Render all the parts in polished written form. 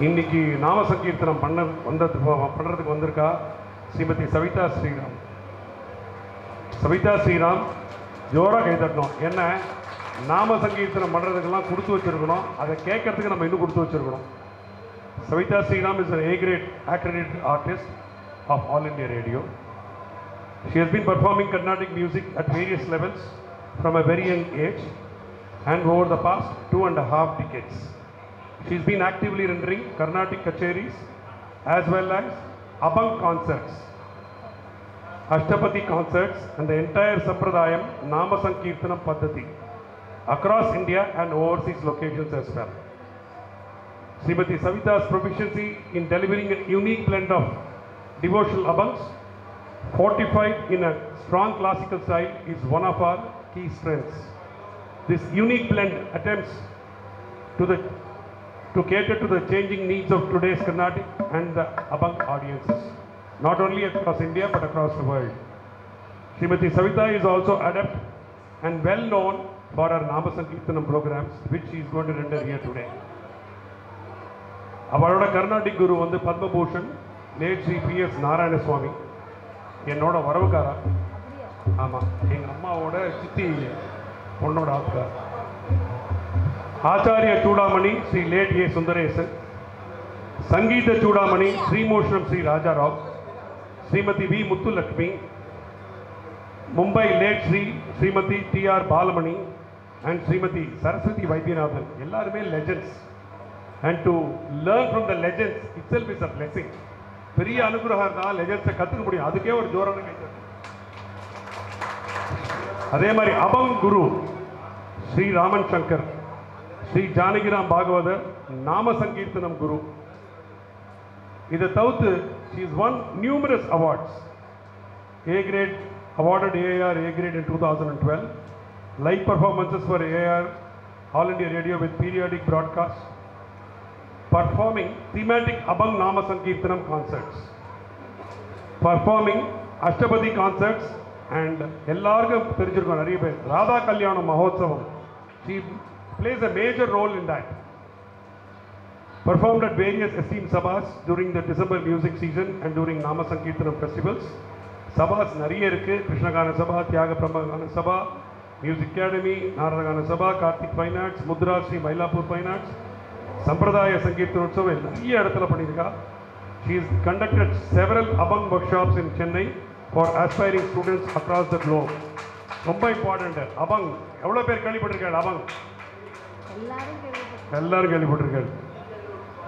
இன்னைக்கு நாம சங்கீர்த்தனம் பண்ணுறதுக்கு வந்திருக்கா ஸ்ரீமதி சவிதா ஸ்ரீராம். சவிதா ஸ்ரீராம் ஜோராக கை தட்டணும். என்ன நாம சங்கீர்த்தனம் பண்ணுறதுக்கெல்லாம் கொடுத்து வச்சுருக்கணும், அதை கேட்கறதுக்கு நம்ம இன்னும் கொடுத்து வச்சுருக்கணும். Savita Sriram is an A-grade accredited artist of All India Radio. She has been performing Carnatic music at various levels from a very young age and over the past 2.5 decades. She's been actively rendering Carnatic kacheris as well as Abang concerts, Ashtapadi concerts and the entire Sampradayam Nama Sankirtanam Paddhati across India and overseas locations as well. Srimati Savita's proficiency in delivering a unique blend of devotional abangs fortified in a strong classical style is one of our key strengths. This unique blend attempts to cater to the changing needs of today's Carnatic and the abang audiences, not only across India but across the world. Srimati Savita is also adept and well known for her Nama Sankirtanam programs, which she is going to render here today. அவரோட கர்நாடிக் குரு வந்து Padmabhushan late Sri P S. Narayanaswamy, என்னோட வரவுக்காரா. ஆமாம், எங்கள் அம்மாவோட சித்தி பொண்ணோட ஆத்கார். Acharya Choodamani Sri late A. சுந்தரேசன், சங்கீத சூடாமணி ஸ்ரீமோஷனம் Sri Rajarao, Srimathi V. Muthulakshmi, Mumbai late Srimathi T R. Balamani and Srimathi Saraswathi Vaidyanathan, எல்லாருமே legends. And to learn from the legends itself is a blessing. பெரிய அனுகிரகம் தான் லெஜெண்ட்ஸை கற்றுக்க முடியும். அதுக்கே ஒரு ஜோரான கைது. அதே மாதிரி அபங் குரு ஸ்ரீ ராமன் சங்கர், ஸ்ரீ ஜானகிராம் பாகவதர் நாம சங்கீர்த்தனம் குரு. இதை தவிர்த்து she has won numerous awards. A grade awarded AIR A grade in 2012, live performances for AIR All India Radio with periodic broadcasts, performing thematic Abang Nama Sankirtanam concerts, performing Ashtapadi concerts and எல்லாருக்கும் தெரிஞ்சிருக்கும் நிறைய பேர் ராதா கல்யாண மகோத்சவம். She plays a major role in that. Performed at various esteemed sabhas during the December music season and during Nama Sankirtanam festivals. Sabhas நிறைய இருக்கு. Krishnagana Sabha, Thyaga Brahmagana Sabha, music academy, Naradagana Sabha, Karthik fine arts, Mudra Sri Mylapore fine arts, சம்பிரதாய சங்கீர்த்தனோத்சவம் நிறைய இடத்துல பண்ணியிருக்கா. She has conducted several Abang workshops in Chennai for aspiring students across the globe. ரொம்ப important. அபங் எவ்வளோ பேர் கேள்விப்பட்டிருக்காள்? அபங் எல்லாரும் கேள்விப்பட்டிருக்காள்.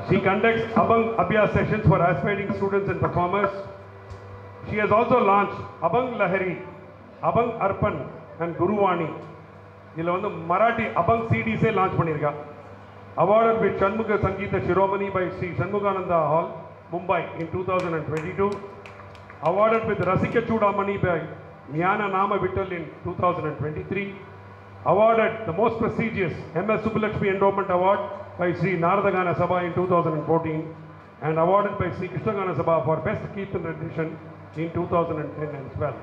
She conducts Abang Abhyas sessions for aspiring students and performers. She has also launched Abang Lahari, Abang Arpan and Guruvani. இதில் வந்து Marathi அபங் CDஸே launch பண்ணியிருக்கா. Awarded with Shanmuga Sangeeta Shiromani by Sri Shanmugananda Hall, Mumbai in 2022. Awarded with Rasika Chudamani by Jnana Nama Vittal in 2023. Awarded the most prestigious M.S. Subbulakshmi Endowment Award by Sri Naradagana Sabha in 2014 and awarded by Sri Krishnagana Sabha for Best Kirtan Rendition in 2010 as well.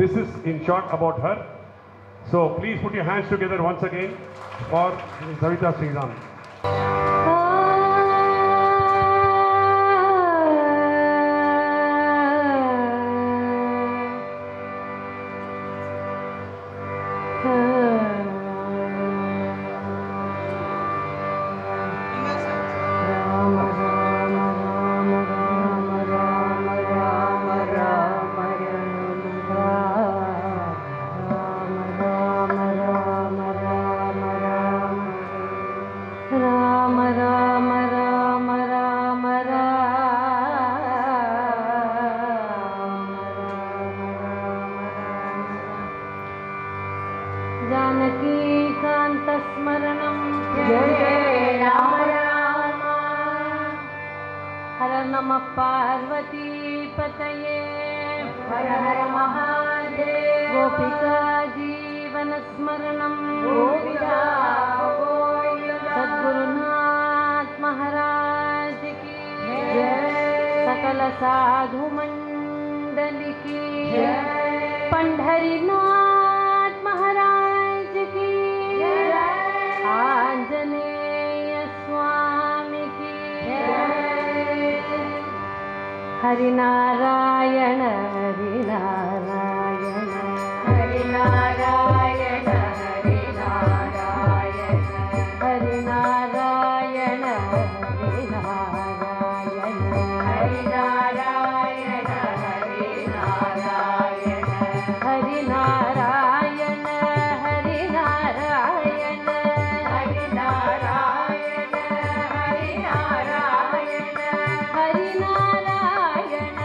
This is in short about her. So please put your hands together once again for Savita Sriram. जानकीकान्तस्मरणं जय राम राम। हर नमः पार्वतीपतये, हर हर महादेव। गोपिका जीवनस्मरणं गोविन्दा गोविन्दा। सद्गुरुनाथ महाराज की जय। सकल साधु मंडली की जय। पंढरीनाथ महाराज की जय। आंजनेय स्वामी की जय। हरिनारायण हरिनारायण हरिनारायण हरिनारायण हरिनारायण हरिनारायण हरिनारायण हरिनारायण हरिनारायण हरिनारायण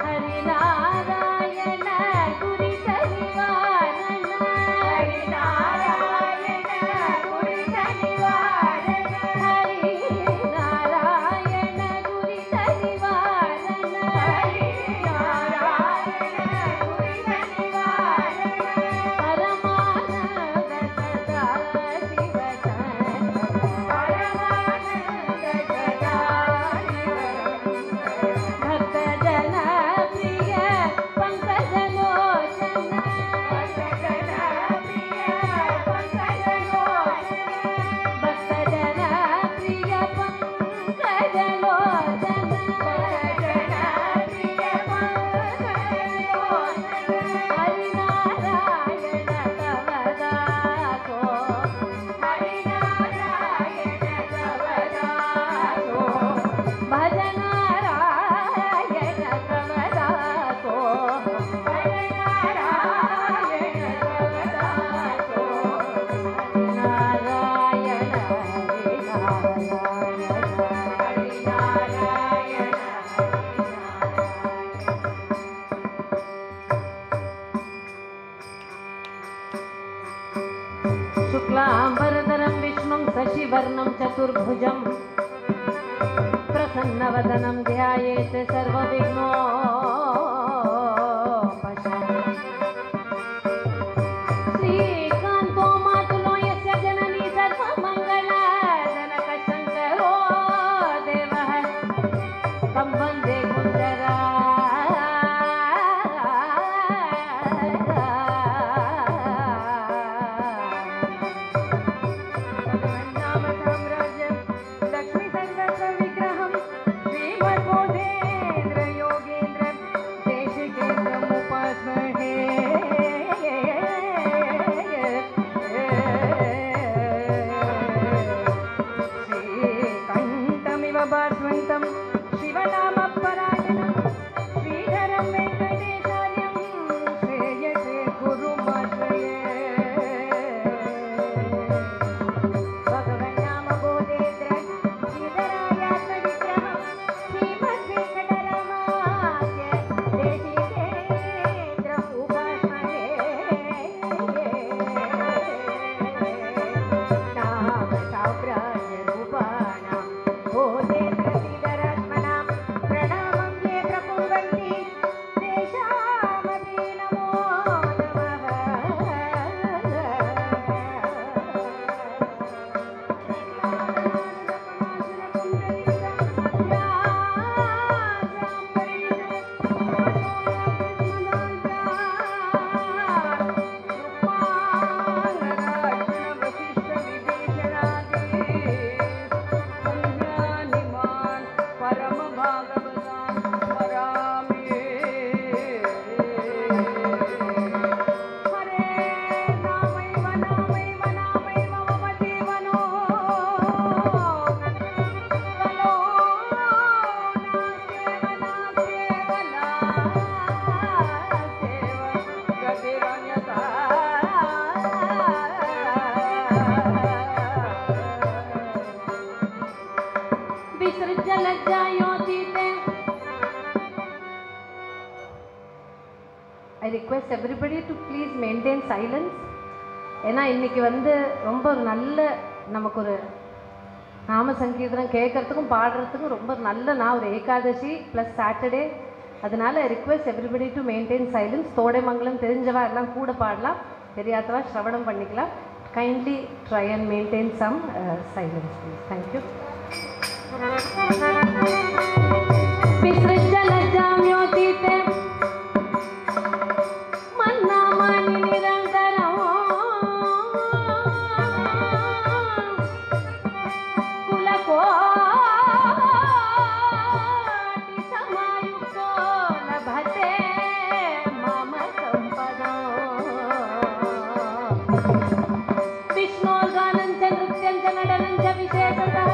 हरिनारायण शुक्लांबरधरं विष्णुं शशिवर्णं चतुर्भुजं प्रसन्नवदनं ध्यायेत् सर्वविघ्नोपशान्तये श्रीकान्तो मातुलो यस्य जननी सर्वमङ्गला जनकशङ्करो देवः तं वन्दे कुञ्जरा I request everybody to please maintain silence. ஏன்னா இன்னைக்கு வந்து ரொம்ப நல்ல நமக்கு ஒரு நாம சங்கீர்த்தனம் கேட்கறதுக்கும் பாடுறதுக்கும் ரொம்ப நல்ல நான் ஒரு ஏகாதசி ப்ளஸ் சாட்டர்டே, அதனால I request everybody to maintain silence. தோடைமங்கலம் தெரிஞ்சவா எல்லாம் கூட பாடலாம், தெரியாதவா ஸ்ரவணம் பண்ணிக்கலாம். Kindly try and maintain some silence, please. Thank you. विसृज्यलज्जाम्योतीते मन्नामानि निरन्तरम् विष्णोर्गानं च नृत्यं च नटनं च विशेषतः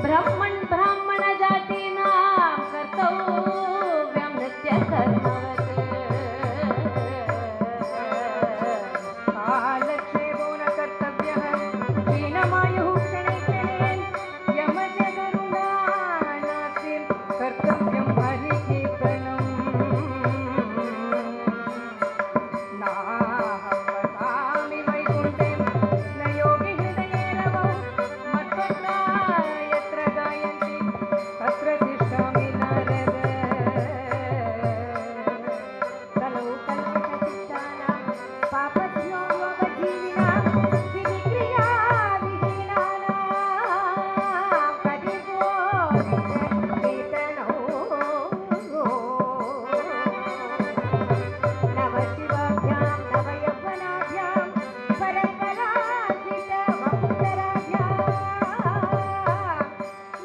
ब्राह्मण जातीनां कर्तव्यं नित्यकर्मवत् कालक्षेपो न कर्तव्यः क्षीणमायुः क्षणे क्षणे यमस्य करुणा नास्ति कर्तव्यं हरिकीर्तनम् नाहं वसामि वैकुण्ठे न योगी हृदयेन वो मत्पत्रा यत्र गायन्ति तत्र तिष्ठामि नारद कलौ कल्पितचित्तानां पापज्ञो योगजीविनां विनिक्रियाविहीनानां कलिबोधितकीर्तनौ नवशिवाभ्यां नवयौवनाभ्यां परकरार्जितवपुतराभ्यां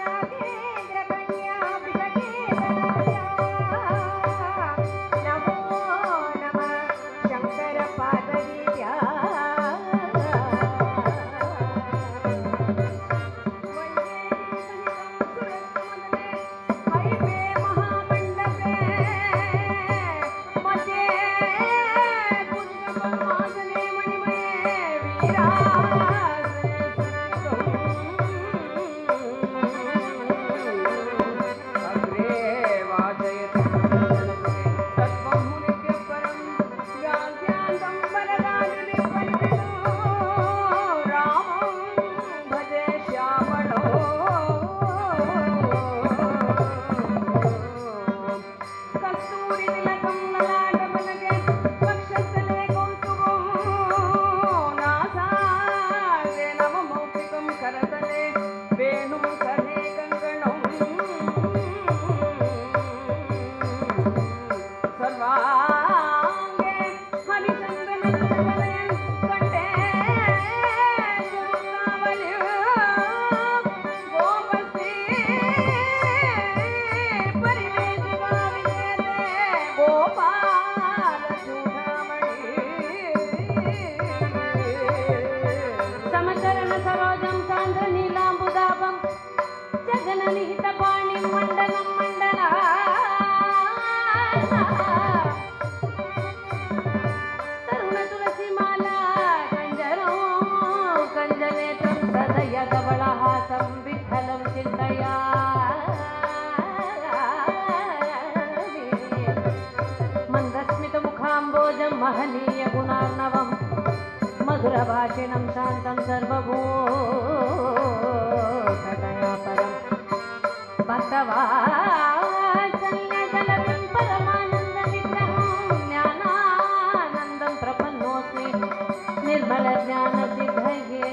नागेन्द्रकन्याभिषकेतनाभ्यां नमो नमः शङ्करपार्वतीभ्यां वन्दे महामण्डपे मध्ये पुष्पपद्मासने मणिमये अग्रे वाजयति तत्त्वं नित्यं परं गाद्यान्तं वरदादिविपरितनो रामं भजे श्यामलो कस्तूरितिलकं ललाटपलके वक्षस्थले कौस्तुभं नासाग्रे नवमौक्तिकं करतले वेणुं करे कङ्कणं सर्वाङ्गे हरिचन्दनचलयन् कण्ठे कुमुदावलिं गोपस्ते परिवेशिका विजयते गोपालचूडामणि समचरण सरोजं सान्द्रनीलाम्बुदाभं जगननिहितपाणिं मण्डलं मण्डला तरुणतुलसीमाला कञ्जरो कञ्जनेत्रं सदय धवलहासं विठ्ठलं चिन्तयामि मन्दस्मितमुखाम्बोजं महनीयगुणार्णवं मधुरभाषिणं शान्तं सर्वभूतदया परं भक्तवात्सल्यजलधिं परमानन्दविग्रहं ज्ञानानन्दं प्रपन्नोऽस्मि निर्मलज्ञानसिद्धये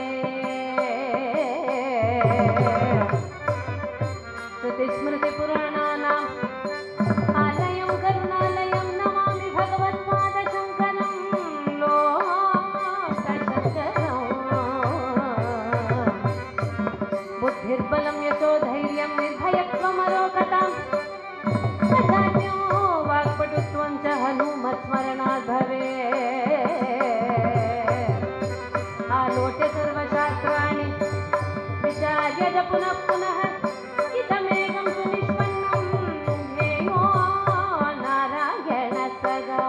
श्रुतिस्मृतिपुराणानाम् आलयं करुणालयं नमामि भगवत्पादशङ्करं लोकशङ्करं बुद्धिर्बलं यशोधैर्यं निर्भयत्वमरोगतां प्रजान्यो वाक्पटुत्वं च हनुमत्स्मरणात् भवेत् आलोट्य सर्वशास्त्राणि विचार्य च पुनः पुनः इदमेकं सुनिष्पन्नं ध्येयो नारायण सदा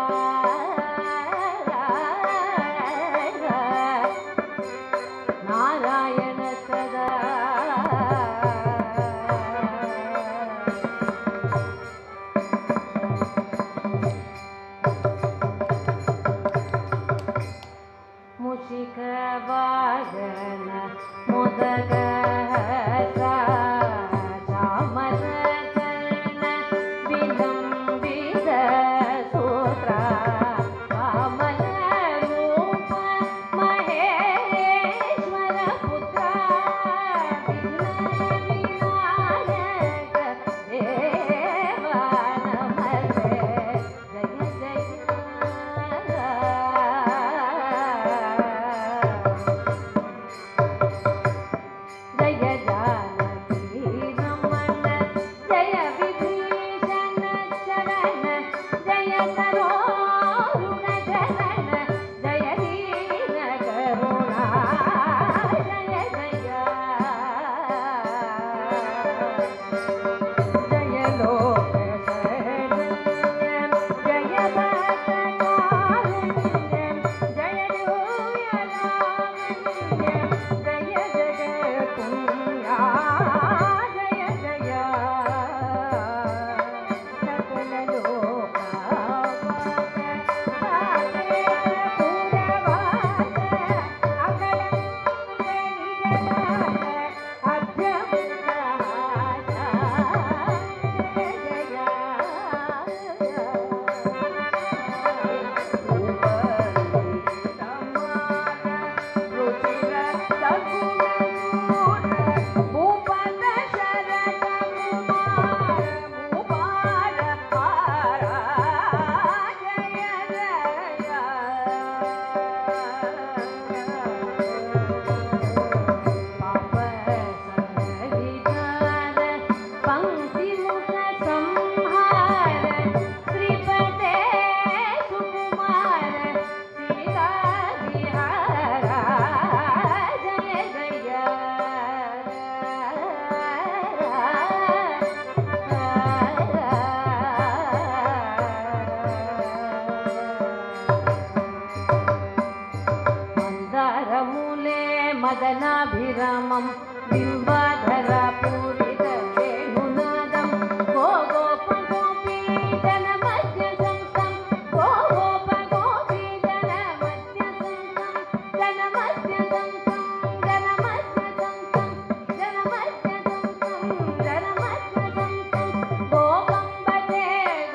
नारायण सदा मुशिकवादन मोदक मदनाभिरामं बिम्बाधरापूरितवेणुनादं गोगोपगोपीजनमध्यसंस्थं गोपम्बते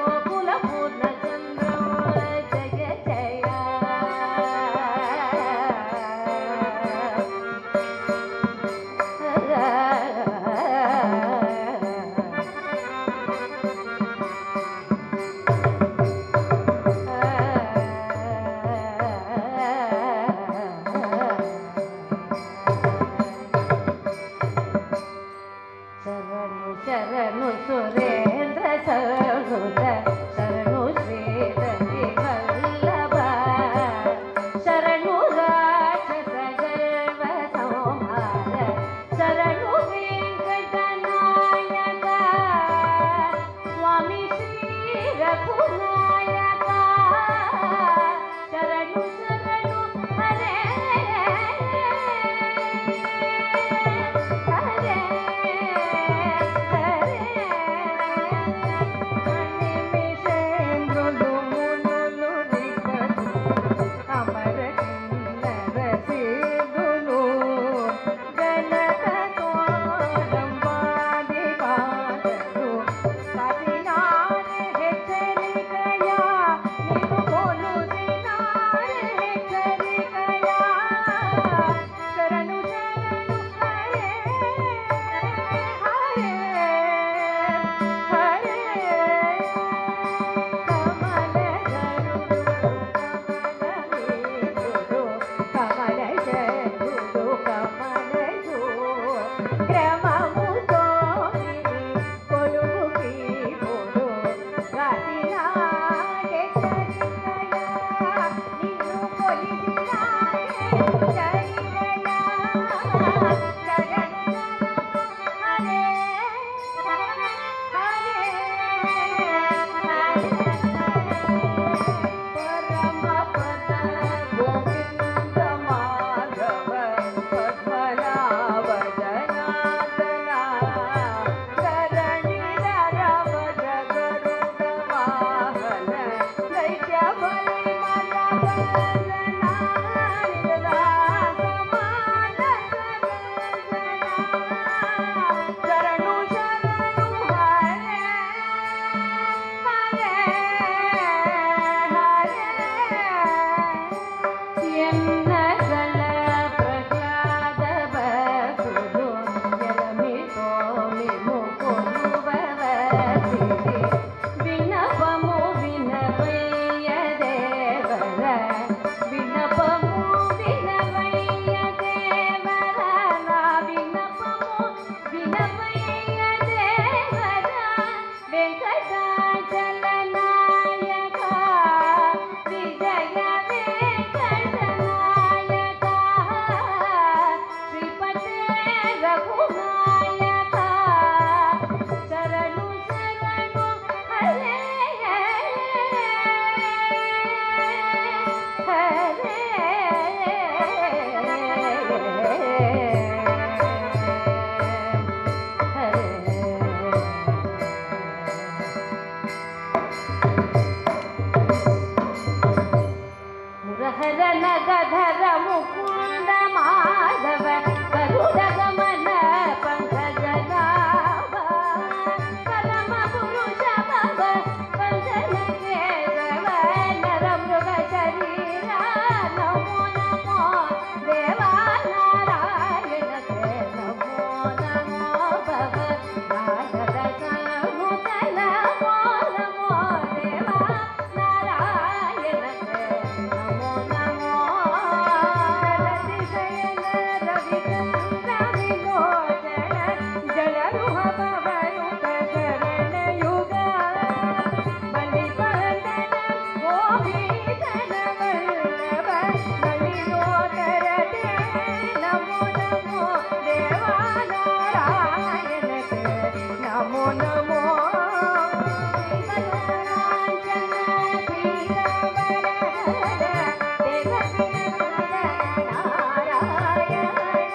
गोकुलपूर्णचन्द्रं जय जय शरणु सुरेन्द्र सरुद शरणु श्रीरति वल्लभ शरणु राक्षस गर्व संहार शरणु वेंकटनायक स्वामी श्री रघुनायक शरणु शरणु हरे नारायण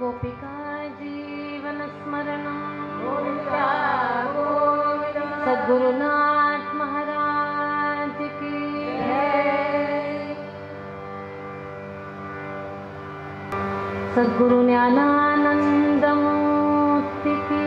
गोपिका जीवन स्मरणं सद्गुरुनाथ महाराज की सद्गुरु ज्ञानानंद मूर्ति की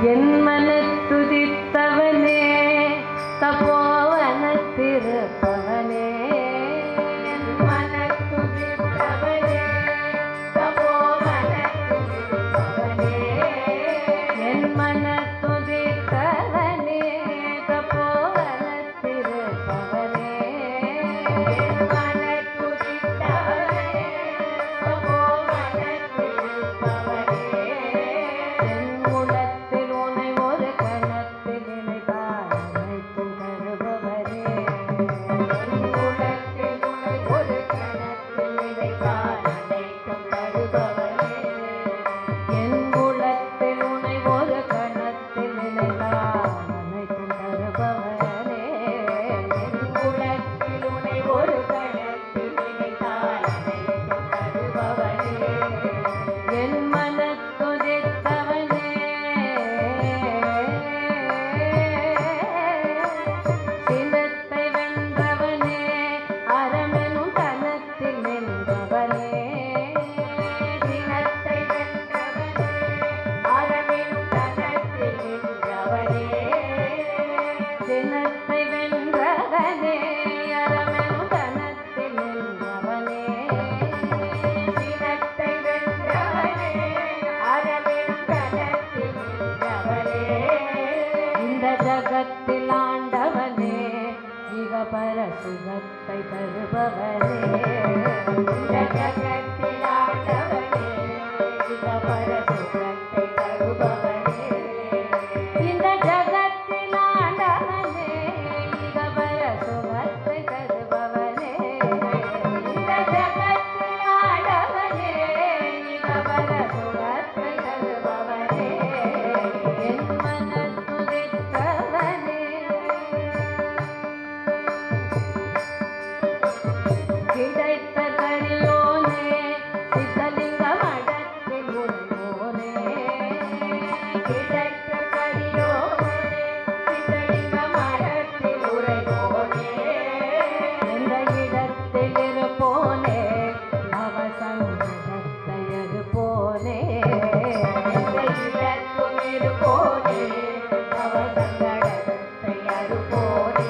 என் மனத்துதித்தவனே தபோவனத்திருப்பவனே என் மனத்துதித்தவனே தபோவனத்திருப்பவனே என் மனத்துதித்தவனே தபோவனத்திருப்பவனே என் மனத்துதித்தவனே தபோவனத்திருப்பவனே என் உளத்தில் உனை ஒரு கணத்தில் நினைத்தாய் அனைத்தும் தருபவரே என் உளத்தில் உனை ஒரு கணத்தில் நினைத்தாய் அனைத்தும் தருபவரே என் உளத்தில் உனை ஒரு கணத்தில் நினைத்தாய் அனைத்தும் தருபவரே என் உளத்தில் உனை ஒரு கணத்தில் நினைத்தாய் அனைத்தும் தருபவரே என் மனத்துதித்தவனே சினத்தை வென்றவனே அறமெனும் தனத்தில் நின்றவனே சினத்தை வென்றவனே அறமெனும் தனத்தில் நின்றவனே சினத்தை வென்றவனே அறமெனும் தனத்தில் நின்றவனே சினத்தை வென்றவனே அறமெனும் தனத்தில் நின்றவனே இந்த ஜகத்தில் ஆண்டவனே மிக பர சுகத்தை தருபவனே இந்த ஜகத்தில் ஆண்டவனே மிக பர சுகத்தை தருபவனே இந்த ஜகத்தில் ஆண்டவனே மிக பர சுகத்தை தருபவனே இந்த ஜகத்தில் ஆண்டவனே மிக பர சுகத்தை தருபவனே என் மனத்துதித்தவனே கிடைத்த கரியோனே சித்தலிங்க மடத்தில் உரையோனே கிடைத்த கரியோனே சித்தலிங்க மடத்தில் உரையோனே எந்த இடத்தில் இருப்போனே அவசங்கடத்தை அறுப்போனே எந்த இடத்தில் இருப்போனே அவசங்கடத்தை அறுப்போனே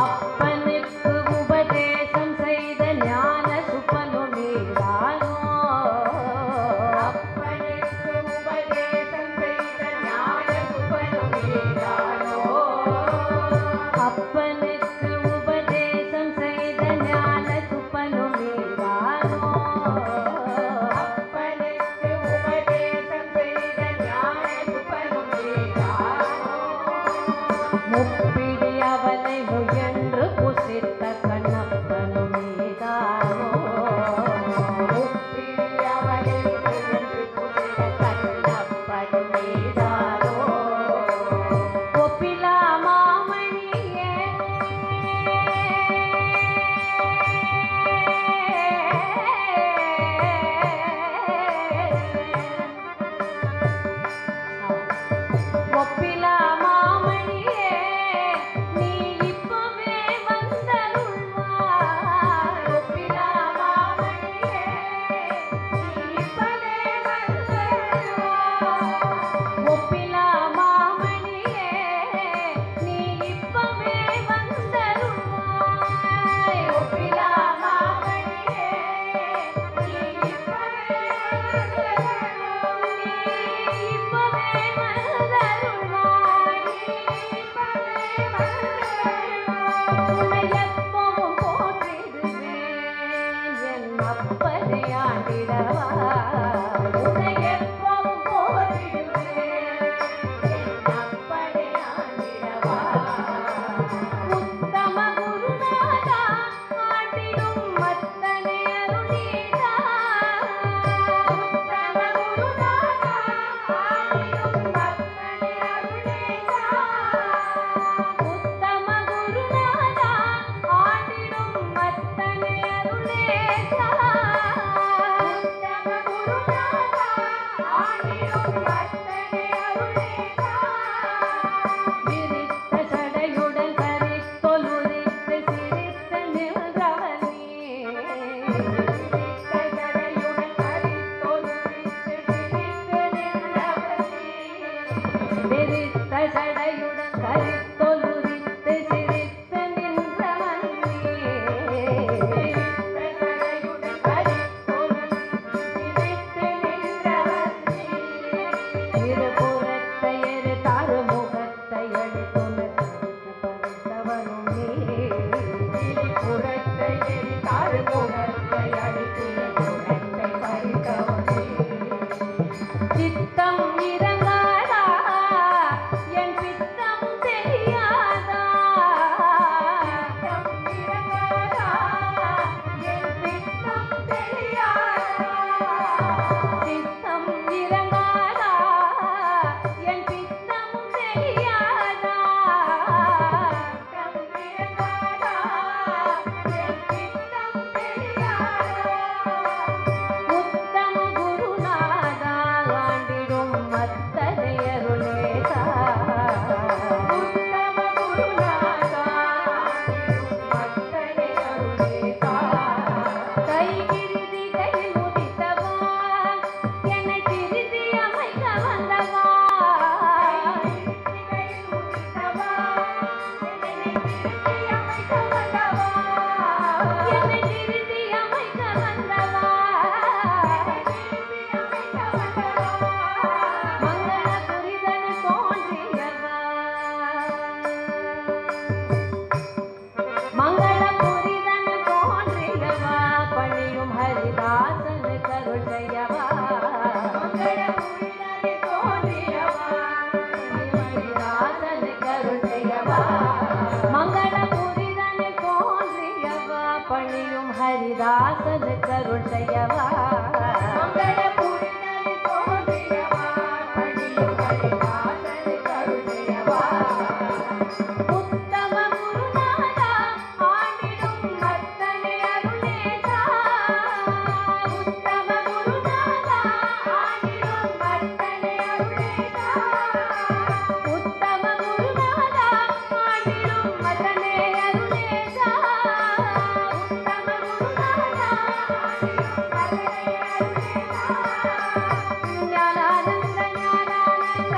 அப்பனுக்கு உபதேசம் செய்த ஞான சுப்பனு நீரானோ அப்பனுக்கு உபதேசம் செய்த ஞான சுப்பனு நீரானோ அப்பனுக்கு உபதேசம் செய்த ஞான சுப்பனு நீரானோ அப்பனுக்கு உபதேசம் செய்த ஞான சுப்பனு நீரானோ முப்பிடி அவனை முயன்று புசித்த கண்ணப்பனு மீதானோ முப்பிடி அவனை முயன்று புசித்த கண்ணப்பனு மீதானோ ஒப்பிலா மாமணியே ஒப்பிலா மாமணியே நீ இப்பவே வந்தருள்வாய் ஒப்பிலா மாமணியே நீ இப்பவே வந்தருள்வாய் ஒப்பிலா மாமணியே நீ இப்பவே வந்தருள்வாய் ஒப்பிலா மாமணியே நீ இப்பவே வந்தருள்வாய் இப்பவே வந்தருள்வாய் இப்பவே வந்தருள்வாய் உன்னை எப்பவும் போற்றிடுவேன் என் அப்பனை ஆண்டிடவா உன்னை எப்பவும் போற்றிடுவேன் என் அப்பனை ஆண்டிடவா உத்தம குருநாதா ஆண்டிடும் மத்தனை அருளீதா உத்தம குருநாதா ஆண்டிடும் மத்தனை சடையுடன் கரித்தொலுரித்து சிரித்து நின்றவன் இருபுறத்தை எரு தாறுமுகத்தை அடித்துணர்ந்தவனும் புறத்தை எரி தாறுமுகத்தை அடித்துணர்ந்தவனை பறித்தவனே சித்தம் இறங்காதா என் பித்தம் தெரியாதா இறங்காதா என் பித்தம் தெரியாதா சித்தம் இறங்காதா என் பித்தம் தெரியாதா இறங்காதா என் பித்தம் தெரியாதா உத்தம குருநாதா ஆண்டிடும் மத்தனையருளேதா உத்தம குருநாதா ஆண்டிடும் மத்தனையருளேதா கைகிருதி கையில் உதித்தவா என்னை திருதி அமைக்க வந்தவா கைகிருதி கையில் உதித்தவா என்னை திருதி அமைக்க வந்தவா என்னை திருதி அமைக்க வந்தவா மங்கள புரிதனு தோன்றியவா மங்கள புரிதனு தோன்றியவா பணியும் ஹரிதாசனு கருள் செய்யவா மங்கள புரிதனு தோன்றியவா ஹரிதாசனு கருள் செய்யவா மங்கள புரிதனு தோன்றியவா பணியும் ஹரிதாசனு கருள் செய்யவா மங்கள புரிதனு தோன்றியவா பணியும் ஹரிதாசனு கருள் செய்யவா உத்தம குருநாதா ஆண்டிடும் மத்தனை அருளேதா உத்தம குருநாதா ஆண்டிடும் மத்தனை அருளேதா உத்தம குருநாதா ஆண்டிடும் மத்தனை அருளேதா உத்தம குருநாதா ஆண்டிடும் மத்தனை அருளேதா ஞானானந்த ஞானானந்த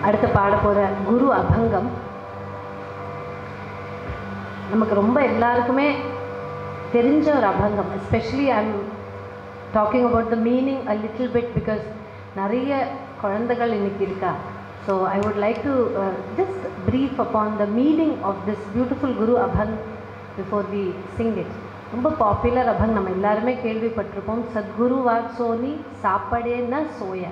அடுத்து பாட போகிற குரு அபங்கம் நமக்கு ரொம்ப எல்லாருக்குமே தெரிஞ்ச ஒரு அபங்கம். Especially I am talking about the meaning a little bit because நிறைய குழந்தைகள் இன்னைக்கு இருக்கா. So I would like to just brief upon the meaning of this beautiful guru அபங் பிஃபோர் வி சிங் இட். ரொம்ப பாப்புலர் அபங், நம்ம எல்லாருமே கேள்விப்பட்டிருப்போம். சத்குரு வாக் சோனி சாப்படே ந சோய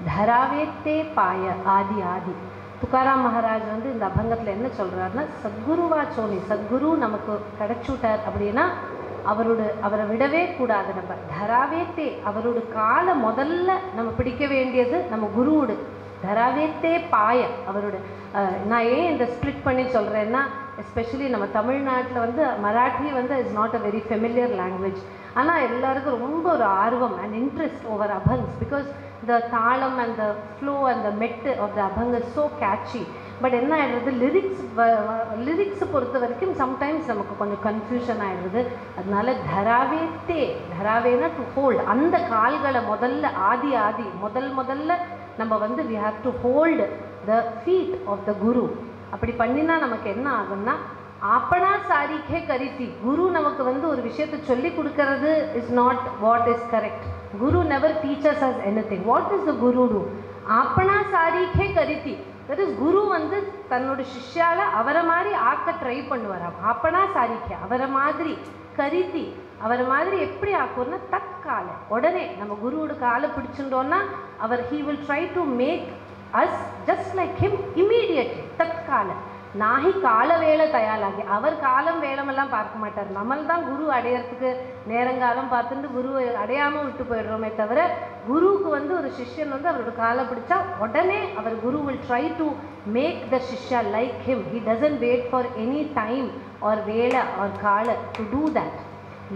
தராவேத்தே பாய ஆதி ஆதி. துக்காராம் மகாராஜ் வந்து இந்த அபங்கத்தில் என்ன சொல்கிறாருன்னா, சத்குருவா சோனி, சத்குரு நமக்கு கிடைச்சுட்டார் அப்படின்னா அவரை விடவே கூடாது. நம்ம தராவேத்தே, அவரோட காலை முதல்ல நம்ம பிடிக்க வேண்டியது நம்ம குருவோடு. தராவேத்தே பாய, அவரோட நான் ஏன் இந்த ஸ்ப்ளிட் பண்ணி சொல்கிறேன்னா, எஸ்பெஷலி நம்ம தமிழ்நாட்டில் வந்து மராட்டி வந்து is not a very familiar language. ஆனால் எல்லாருக்கும் ரொம்ப ஒரு ஆர்வம் and interest over அபங்ஸ் because the தாளம் and the flow and the மெட்டு of the அபங் is so catchy. But என்ன ஆகிடுறது, லிரிக்ஸை பொறுத்த வரைக்கும் சம்டைம்ஸ் நமக்கு கொஞ்சம் கன்ஃபியூஷன் ஆகிடுறது. அதனால தராவேத்தே, தராவேனா டு ஹோல்ட், அந்த கால்களை முதல்ல ஆதி முதல்ல நம்ம வந்து we have to hold the feet of the guru. அப்படி பண்ணினா நமக்கு என்ன ஆகும்னா, ஆப்பனா சாரிக்கே கரித்தி, குரு நமக்கு வந்து ஒரு விஷயத்தை சொல்லி கொடுக்கறது is not what is correct. Guru never teaches us anything. What is the guru do? ஆப்பனா சாரிக்கே கரித்தி, தட் இஸ் குரு வந்து தன்னோட சிஷ்யால அவரை மாதிரி ஆக்க ட்ரை பண்ணுவாராம். ஆப்பனா சாரிக்கே, அவரை மாதிரி, கரித்தி அவரை மாதிரி எப்படி ஆக்கும்னா தற்கால, உடனே நம்ம குருவோட காலை பிடிச்சுட்டோன்னா அவர் he will try to make us just like him immediately. தற்கால நாகி கால வேலை தயாராகி, அவர் காலம் வேலமெல்லாம் பார்க்க மாட்டார். நம்மள் தான் குரு அடையிறதுக்கு நேரங்காலம் பார்த்துட்டு குருவை அடையாமல் விட்டு போயிடுறோமே தவிர, குருவுக்கு வந்து ஒரு சிஷ்யன் வந்து அவரோட காலை பிடிச்சா உடனே அவர் guru will try to make the shishya like him. He doesn't wait for any time or velai or kaala to do that.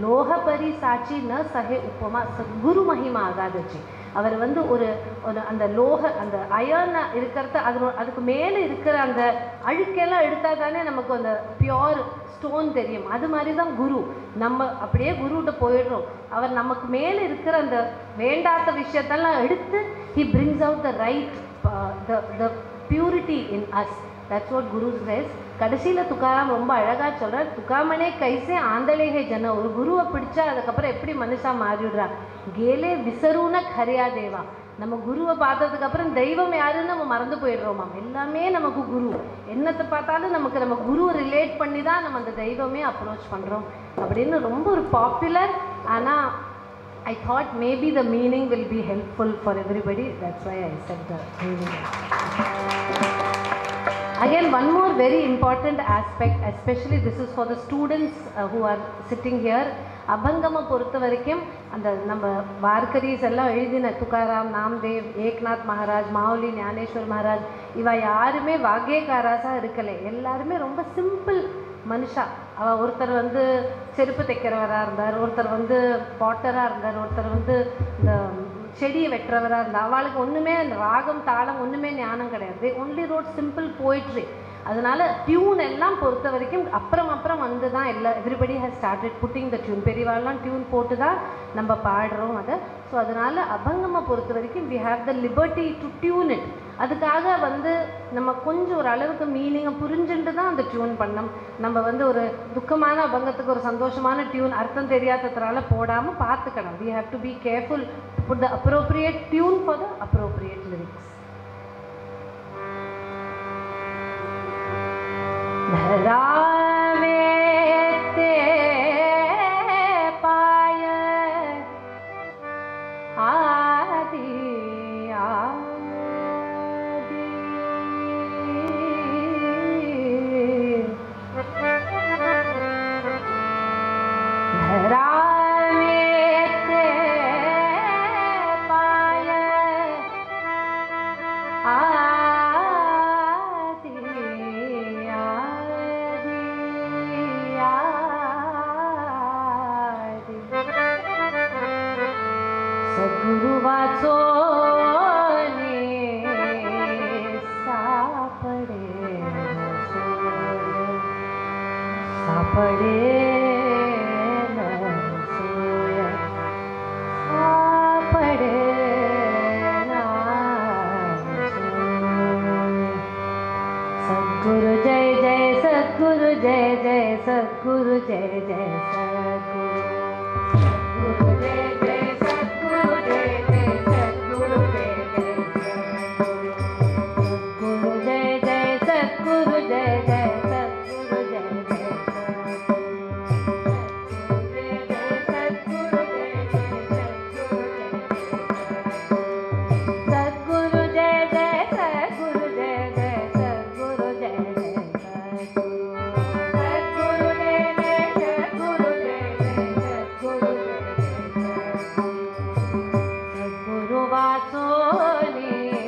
லோகபரி சாட்சி ந சஹே உப்பமா, சத்குரு மகிமா ஆகாதச்சு. அவர் வந்து ஒரு அந்த அந்த அயர்னா இருக்கிறத அதுக்கு மேலே இருக்கிற அந்த அழுக்கெல்லாம் எடுத்தால் தானே நமக்கு அந்த பியோர் ஸ்டோன் தெரியும். அது மாதிரி தான் குரு. நம்ம அப்படியே குருகிட்ட போயிடுறோம். அவர் நமக்கு மேலே இருக்கிற அந்த வேண்டாத விஷயத்தெல்லாம் எடுத்து he brings out the right the purity in us. That's what guru says. கடைசியில் துக்காராம் ரொம்ப அழகாக சொல்கிறார், துக்காமனே கைசே ஆந்தலேகே ஜன, ஒரு குருவை பிடிச்சா அதுக்கப்புறம் எப்படி மனுஷா மாறிவிடுறா. கேலே விசருன கரியா தேவா, நம்ம குருவை பார்த்ததுக்கப்புறம் தெய்வம் யாருன்னு நம்ம மறந்து போயிடுறோமாம். எல்லாமே நமக்கு குரு, என்னத்தை பார்த்தாலும் நம்ம குரு ரிலேட் பண்ணி தான் நம்ம அந்த தெய்வமே அப்ரோச் பண்ணுறோம் அப்படின்னு ரொம்ப ஒரு பாப்புலர். ஆனால் I thought maybe the meaning will be helpful for everybody. That's why I said the meaning. Again, one more very important aspect, especially this is for the students who are sitting here. அபங்கம பொறுத்த வரைக்கும் அந்த நம்ம வார்கரீஸ் எல்லாம் எழுதின துக்காராம், நாம்தேவ், ஏக்நாத் மகாராஜ், மாவுலி, ஞானேஸ்வர் மகாராஜ், இவ யாருமே வாக்கியக்காராசாக இருக்கலை. எல்லாருமே ரொம்ப சிம்பிள் மனுஷா. ஒருத்தர் வந்து செருப்பு தைக்கிறவராக இருந்தார், ஒருத்தர் வந்து பாட்டராக இருந்தார், ஒருத்தர் வந்து இந்த செடியை வெட்டுறவராக இருந்தால். அவளுக்கு ஒன்றுமே அந்த ராகம் தாளம் ஒன்றுமே ஞானம் கிடையாது. Only rote simple poetry. அதனால் டியூன் எல்லாம் பொறுத்த வரைக்கும் அப்புறம் வந்து தான் everybody has started putting the tune. பெரியவாள்லாம் டியூன் போட்டு தான் நம்ம பாடுறோம் அதை. ஸோ அதனால் அபங்கம்மை பொறுத்த வரைக்கும் we have the liberty to tune it. அதுக்காக வந்து நம்ம கொஞ்சம் ஒரு அளவுக்கு மீனிங்கை புரிஞ்சுட்டு தான் அந்த டியூன் பண்ணோம். நம்ம வந்து ஒரு துக்கமான அபங்கத்துக்கு ஒரு சந்தோஷமான டியூன் அர்த்தம் தெரியாததுனால போடாமல் பார்த்துக்கணும். We have to be careful to put the appropriate tune for the appropriate lyrics. धरावेते पाय आदि आदि धरावेते पाय आदि आदि सद्गुरु जय जय सद्गुरु जय जय सद्गुरु जय जय सद्गुरु जय जय सद्गुरु जय जय सद्गुरु जय जय सद्गुरु जय जय सद्गुरु जय जय सद्गुरु जय जय सद्गुरु जय जय सद्गुरु जय जय सद्गुरु जय जय सद्गुरु जय जय सद्गुरु जय जय सद्गुरु जय जय सद्गुरु वासोनी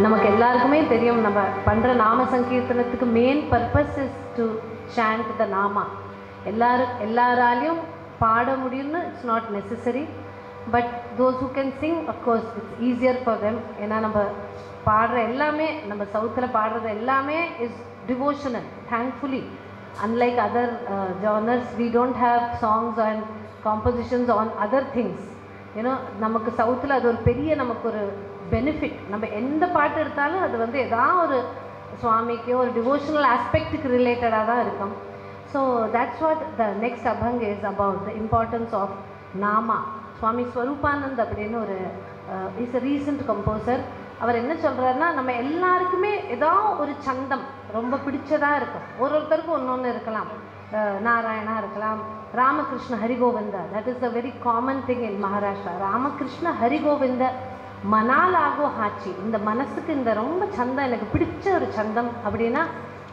நமக்கு எல்லாருக்குமே தெரியும் நம்ம பண்ணுற நாம சங்கீர்த்தனத்துக்கு main purpose is to chant the nama. எல்லாராலையும் பாட முடியும்னு it's not necessary, but those who can sing of course it's easier for them. ஏன்னா நம்ம பாடுற எல்லாமே, நம்ம சவுத்தில் பாடுறது எல்லாமே is devotional. Thankfully unlike other genres we don't have songs and compositions on other things. ஏன்னா நமக்கு சவுத்தில் அது ஒரு பெரிய நமக்கு ஒரு பெனிஃபிட். நம்ம எந்த பாட்டு எடுத்தாலும் அது வந்து ஏதாவது ஒரு சுவாமிக்கோ ஒரு டிவோஷனல் ஆஸ்பெக்டுக்கு ரிலேட்டடாக தான் இருக்கும். So that's what the next அபங் is about the importance of nama. Swami Swarupanand அப்படின்னு ஒரு இஸ் அ ரீசன்ட் கம்போசர். அவர் என்ன சொல்கிறாருன்னா, நம்ம எல்லாருக்குமே ஏதாவது ஒரு சந்தம் ரொம்ப பிடிச்சதாக இருக்கும். ஒருத்தருக்கும் ஒன்று இருக்கலாம். நாராயணா இருக்கலாம், Ramakrishna Harigovinda, that is a very common thing in Maharashtra. Ramakrishna Harigovinda மனாலாகோ ஹாச்சி, இந்த மனசுக்கு இந்த ரொம்ப சந்தம், எனக்கு பிடிச்ச ஒரு சந்தம் அப்படின்னா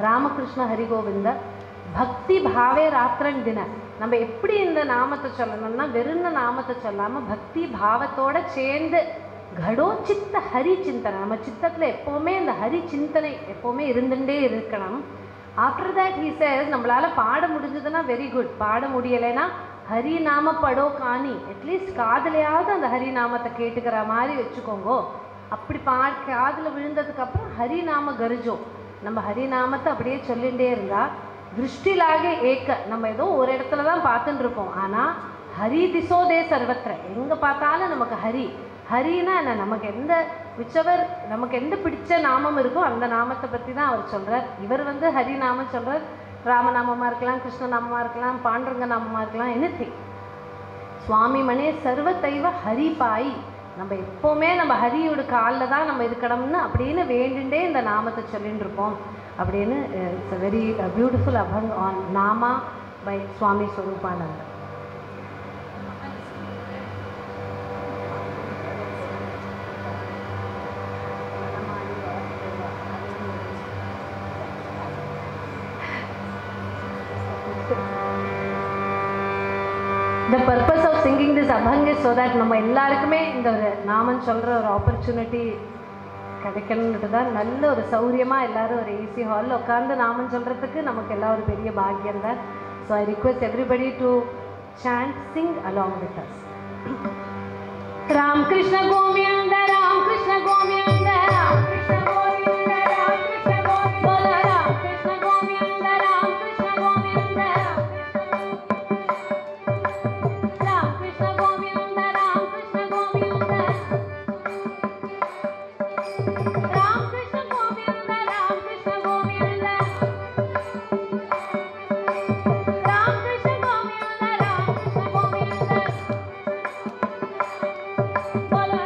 ராமகிருஷ்ண ஹரிகோவிந்த. பக்தி பாவே ராத்திரன் தின, நம்ம எப்படி இந்த நாமத்தை சொல்லணும்னா வெறும் நாமத்தை சொல்லாமல் பக்தி பாவத்தோடு சேர்ந்து கடோ சித்த ஹரி சிந்தனை, நம்ம சித்தத்தில் எப்போவுமே இந்த ஹரி சிந்தனை எப்போவுமே இருந்துகிட்டே இருக்கணும். ஆஃப்டர் தேட் ஹீ சேஸ், நம்மளால் பாட முடிஞ்சதுன்னா வெரி குட், பாட முடியலைன்னா ஹரி நாம படோ காணி, அட்லீஸ்ட் காதலையாவது அந்த ஹரி நாமத்தை கேட்டுக்கிற மாதிரி வச்சுக்கோங்க. அப்படி காதில் விழுந்ததுக்கப்புறம் ஹரி நாம கரிஜோ, நம்ம ஹரி நாமத்தை அப்படியே சொல்லிகிட்டே இருந்தால் திருஷ்டிலாக ஏக்க, நம்ம ஏதோ ஒரு இடத்துல தான் பார்த்துட்டு இருப்போம், ஆனால் ஹரி திசோதே சர்வத்திர, எங்கே பார்த்தாலும் நமக்கு ஹரி. ஹரினா என்ன, நமக்கு எந்த விச்சவர் நமக்கு எந்த பிடிச்ச நாமம் இருக்கோ அந்த நாமத்தை பற்றி தான் அவர் சொல்கிறார். இவர் வந்து ஹரி நாமம் சொல்கிறார். ராமநாமமாக இருக்கலாம், கிருஷ்ணநாமமாக இருக்கலாம், பாண்டுரங்க நாமமாக இருக்கலாம், எனிதிங். சுவாமி மனே சர்வத்தைவ ஹரி பாய், நம்ம எப்போவுமே நம்ம ஹரியோட காலில் தான் நம்ம இருக்கணும்னு அப்படின்னு வேண்டுண்டே இந்த நாமத்தை சொல்லிட்டு இருப்போம் அப்படின்னு. இட்ஸ் அ வெரி பியூட்டிஃபுல் அபங் on nama by Swami Swarupanand. The purpose of singing this abhang is so that நம்ம எல்லாருக்குமே இந்த ஒரு நாமம் சொல்கிற ஒரு ஆப்பர்ச்சுனிட்டி கிடைக்கணுன்ட்டு தான். நல்ல ஒரு சௌரியமாக எல்லோரும் ஒரு ஏசி ஹாலில் உட்காந்து நாமம் சொல்கிறதுக்கு நமக்கு எல்லாம் ஒரு பெரிய பாக்கியம் தான். So I request everybody to chant, sing along with us. Ram Krishna Govinda, Ram Krishna Govinda, Ram Krishna Govinda, Ram Krishna Govinda, Ram Krishna Govinda, Ram Krishna Govinda, Ram Krishna Govinda, Ram Krishna Govinda, Ram Krishna Govinda, Ram Krishna Govinda, Ram Krishna Govinda, Ram Krishna Govinda, போலோ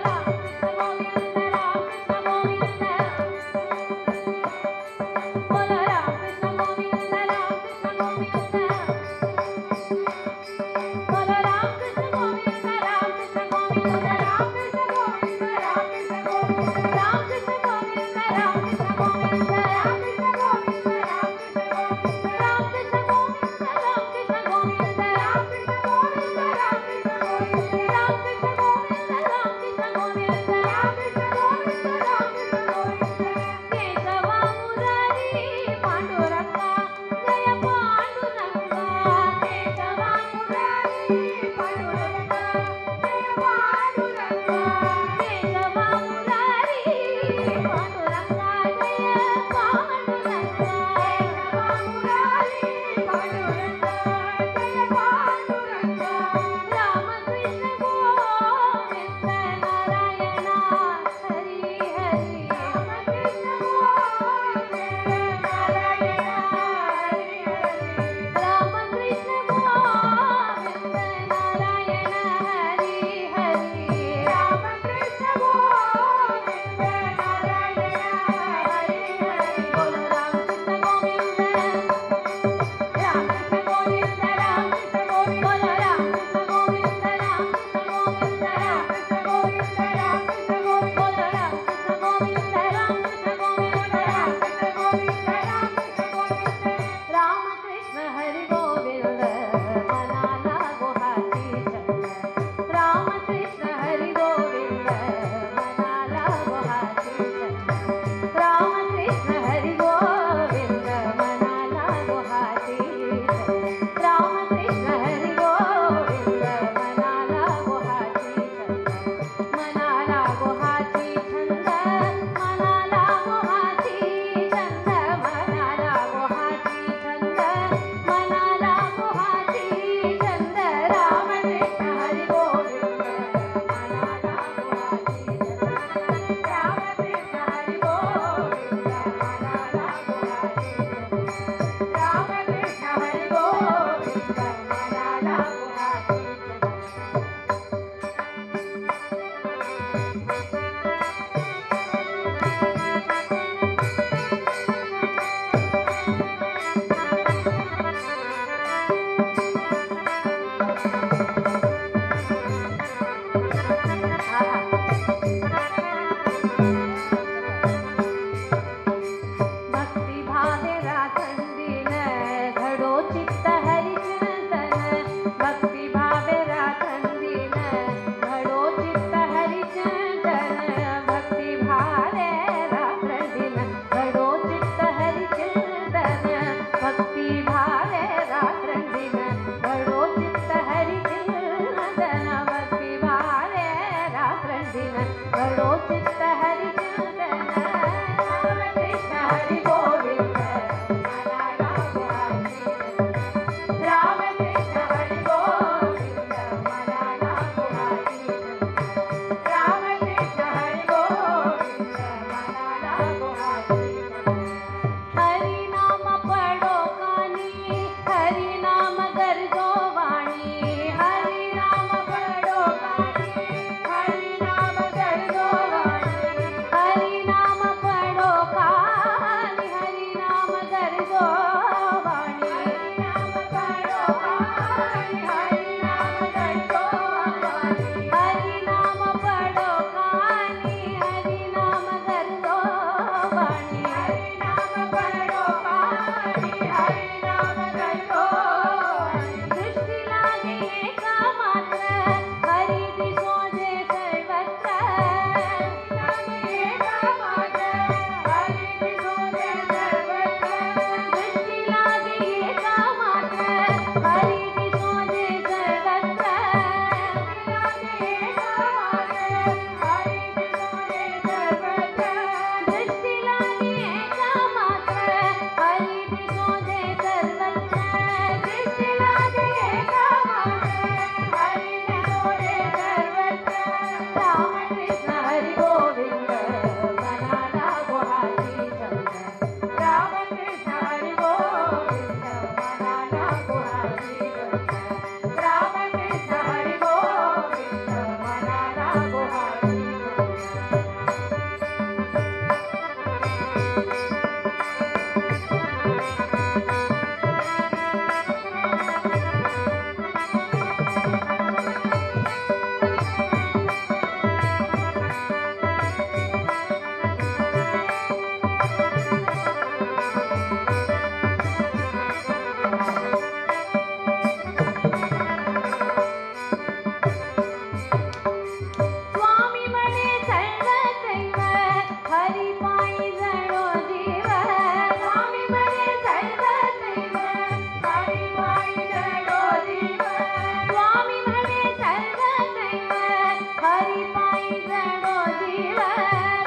हरि पाई जड़ो जीव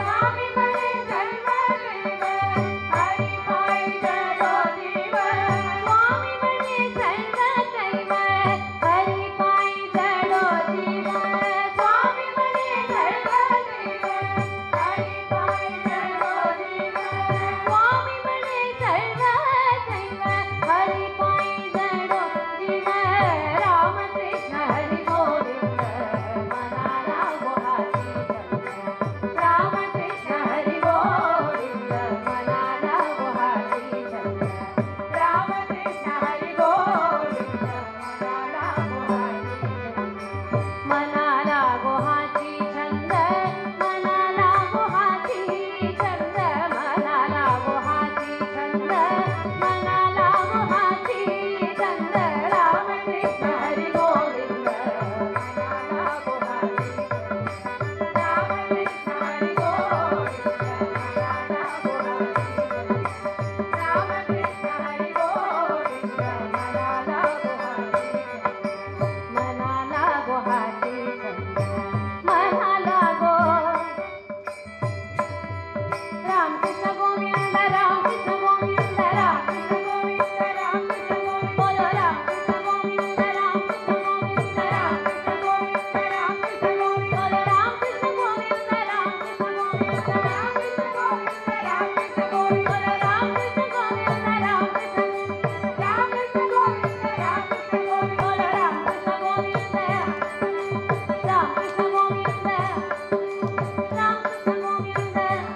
स्वामी बने सर्व दैव हरि पाई जड़ो जीव स्वामी बने सर्व दैव हरि पाई जड़ो जीव स्वामी बने सर्व दैव हरि पाई जड़ो जीव स्वामी बने सर्व दैव हरि पाई जड़ो जीव राम कृष्ण हरि गोविंद मनाला गुहाची चंद्र राम कृष्ण हरि गोविंद मनाला गुहाची चंद्र राम कृष्ण हरि गोविंद मनाला गुहाची चंद्र मनाला गुहाची चंद्र मनाला गुहाची चंद्र मनाला गुहाची चंद्र राम कृष्ण हरि गोविंद मनाला गुहाची राम कृष्ण हरि गोविंद मनाला गुहाची राम कृष्ण हरि गोविंद मनाला गुहाची चंद्र मनाला गो राम कृष्ण गोविंद राम कृष्ण गोविंद राम कृष्ण गोविंद राम कृष्ण गोविंद बोलो राम कृष्ण गोविंद राम कृष्ण गोविंद राम कृष्ण गोविंद राम कृष्ण गोविंद बोलो राम कृष्ण गोविंद राम कृष्ण गोविंद राम कृष्ण गोविंद राम कृष्ण गोविंद बोलो राम कृष्ण गोविंद राम कृष्ण राम कृष्ण गोविंद राम कृष्ण गोविंद बोलो राम कृष्ण गोविंद राम कृष्ण गोविंद राम कृष्ण गोविंद राम कृष्ण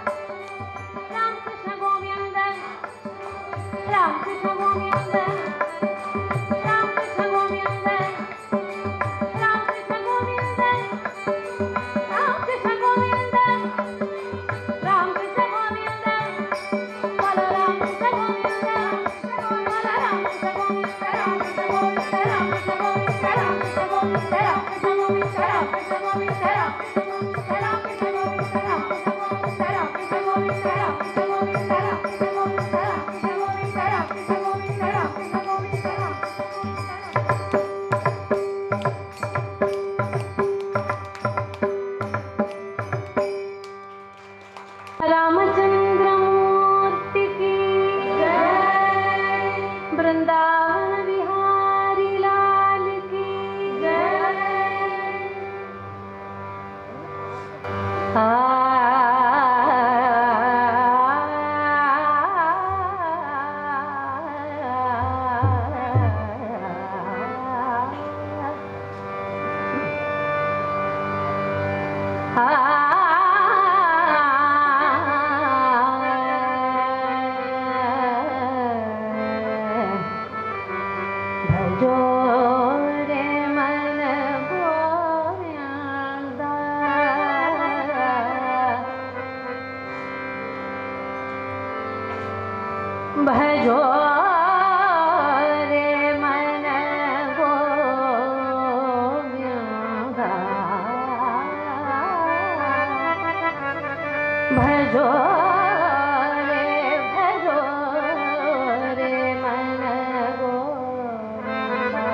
गोविंद राम कृष्ण गोविंद राम कृष्ण गोविंद राम कृष्ण गोविंद राम कृष्ण गोविंद राम कृष्ण गोविंद बोलो राम कृष्ण गोविंद बोलो राम कृष्ण गोविंद राम कृष्ण गोविंद राम कृष्ण गोविंद राम कृष्ण गोविंद राम कृष्ण गोविंद राम कृष्ण गोविंद राम कृष्ण गोविंद राम कृष्ण गोविंद राम कृष्ण गोविंद राम कृष्ण गोविंद राम कृष्ण गोविंद राम कृष्ण गोविंद राम कृष्ण गोविंद राम कृष्ण गोविंद राम कृष्ण गोविंद राम रामचंद्र मूर्ति की जय वृंदावन बिहारी लाल की जय भजो रे मन गोविंदा भजो रे मन गोविंदा भजो रे मन गोविंदा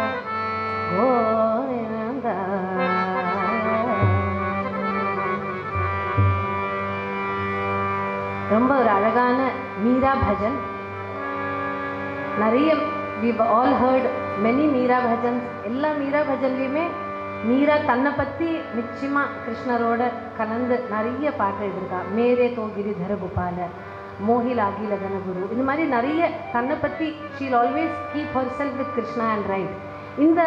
गोविंदा ரொம்ப ஒரு அழகான மீரா பஜன். நிறைய we've all heard many Meera bhajans. எல்லா மீரா பஜன்லையுமே மீரா தன்னை பற்றி நிச்சயமாக கிருஷ்ணரோட கலந்து நிறைய பாட்டு எழுதியிருக்கா. மேரே தோ கிரிதர கோபால மோஹில் ஆகி லகன குரு, இந்த மாதிரி நிறைய தன்னை பற்றி she'll always keep herself with Krishna and right. இந்த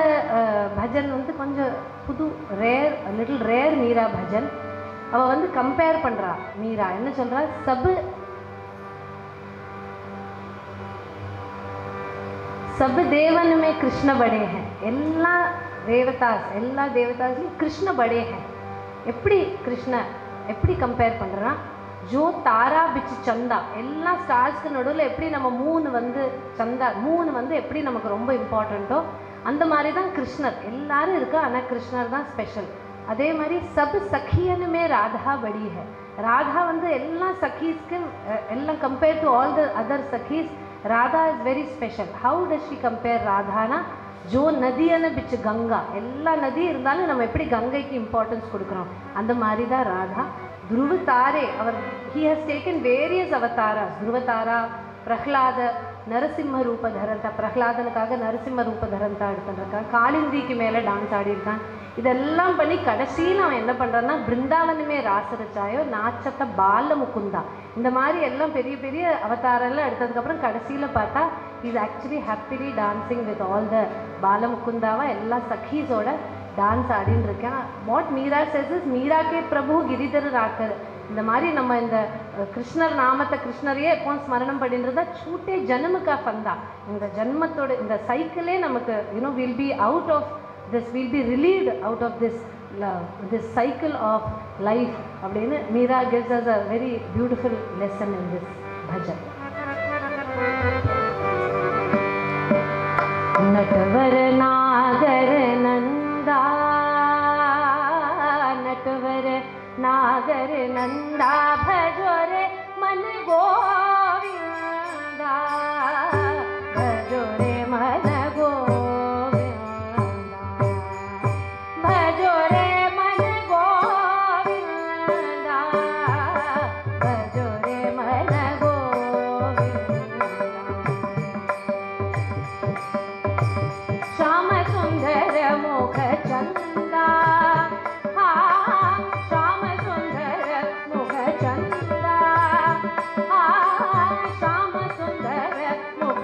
பஜன் வந்து கொஞ்சம் புது rare little rare Meera bhajan. அவள் வந்து கம்பேர் பண்ணுறா. மீரா என்ன சொல்கிறா, सब देवन में कृष्ण बड़े हैं. எல்லா தேவதாஸ்லையும் கிருஷ்ண बड़े हैं. எப்படி கிருஷ்ண எப்படி கம்பேர் பண்ணுறான், ஜோ தாரா பிச்சு சந்தா, எல்லா ஸ்டார்ஸ்க்கு நடுவில் எப்படி நம்ம மூணு வந்து சந்தா, மூணு வந்து எப்படி நமக்கு ரொம்ப இம்பார்ட்டண்ட்டோ அந்த மாதிரி தான் கிருஷ்ணர். எல்லாரும் இருக்கா, ஆனால் கிருஷ்ணர் தான் ஸ்பெஷல். அதே மாதிரி சப் சఖியனுமே ராதா படி है. ராதா வந்து எல்லா சखीஸ்க்கு எல்லாம் compare to all the other sakhis, Radha is very special. How does she compare ராதானா, ஜோ நதியான பிச்சு கங்கா, எல்லா நதி இருந்தாலும் நம்ம எப்படி கங்கைக்கு இம்பார்ட்டன்ஸ் கொடுக்குறோம், அந்த மாதிரி தான் ராதா. துருவதாரே அவர் he has taken various avatars. துருவதாரா, Prahlada Narasimha ரூபதரன்டா, பிரஹ்லாதனுக்காக Narasimha ரூபதரன்டா எடுத்துருக்கான். காளிந்திக்கு மேலே டான்ஸ் ஆடியிருக்கான். இதெல்லாம் பண்ணி கடைசியில் அவன் என்ன பண்ணுறான்னா பிருந்தாவனமே ராசரச்சாயோ நாச்சத்த பால முகுந்தா, இந்த மாதிரி எல்லாம் பெரிய பெரிய அவதாரெல்லாம் எடுத்ததுக்கப்புறம் கடைசியில் பார்த்தா is actually happily dancing with all the Bala முகுந்தாவா எல்லா சखीஸோட டான்ஸ் ஆடின்னு இருக்கேன். வாட் மீரா சேஸ் இஸ் மீராக்கே பிரபு கிரிதர் ராக்கர். இந்த மாதிரி நம்ம இந்த கிருஷ்ணர் நாமத்தை கிருஷ்ணரையே எப்போவும் ஸ்மரணம் பண்ணின்றதா சூட்டே ஜன்மக்கா ஃபந்தா, இந்த ஜன்மத்தோட இந்த சைக்கிளே நமக்கு you know will be out of this, will be relieved out of this cycle of life அப்படின்னு Meera gives us a very beautiful lesson in this bhajan. Natwar नागर नंदा, नटवर नागर नंदा, भजो रे मन गोविंदा, भजो रे मन गोविंदा, भजो रे मन गोविंदा, भजो रे मन गोविंदा. श्याम सुंदर मुख चंदा, श्याम सुंदर मुख चंदा, श्याम सुंदर मुख